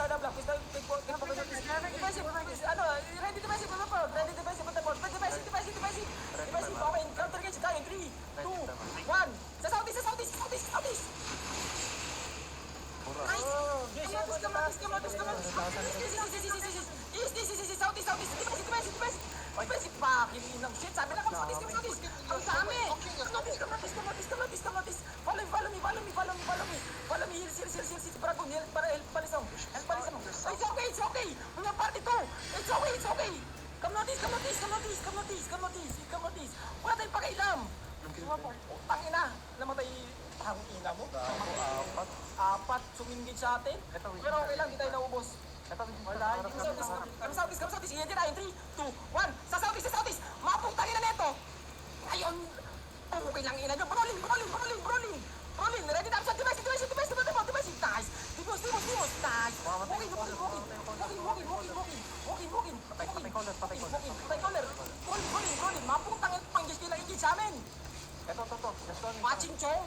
start up lang. Defensive, ano, ready defensive, ano po? Ready defensive, punta po. Defensive. Okay, counter engage tayo. 3, 2, 1. Sa southeast. Nice! Come on. East. Southeast. Defensive pa. Kininang shit. Sabi na kung southeast. Ang dami. Come on. Follow me. Heal. Para help palisong. It's okay. Mga party to. It's okay. Come notice. Wala tayong pakailam. Tangina. Namatay. Tangina mo. Apat sumingit sa atin. Pero okay lang, di tayo naubos. Wala, hindi Come Southeast. Sige tayo. 3, 2, 1. Sa Southeast. Maputangin na neto. Ayun. Okay lang ina nyo. Brawling. Ready na sa device. Nice. Nice. Patay caller. Rolling. Maputangin pang engage nila engage sa amin. Ito. Watching chong.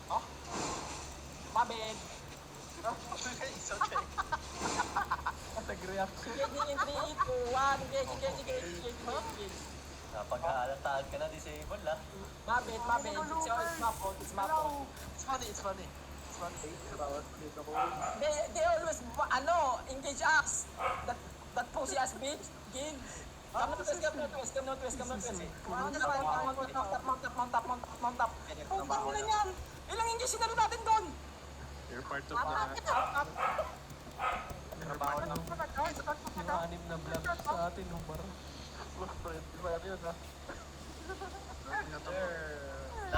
Oh? Mabed. It's okay. Nag-reaction. Engage in 3, 2, 1. Engage. Napag-aalataan ka na, disable ah. Mabed. It's my fault. It's funny. They always, engage us. That pussy ass bitch. Give. Come northwest. Mount up. Putang na yan. Ilang engage sinalo natin doon? You're part of the... Trabaho ng... Yung anim na vlog sa atin, Humbar. Iba yun ah. There.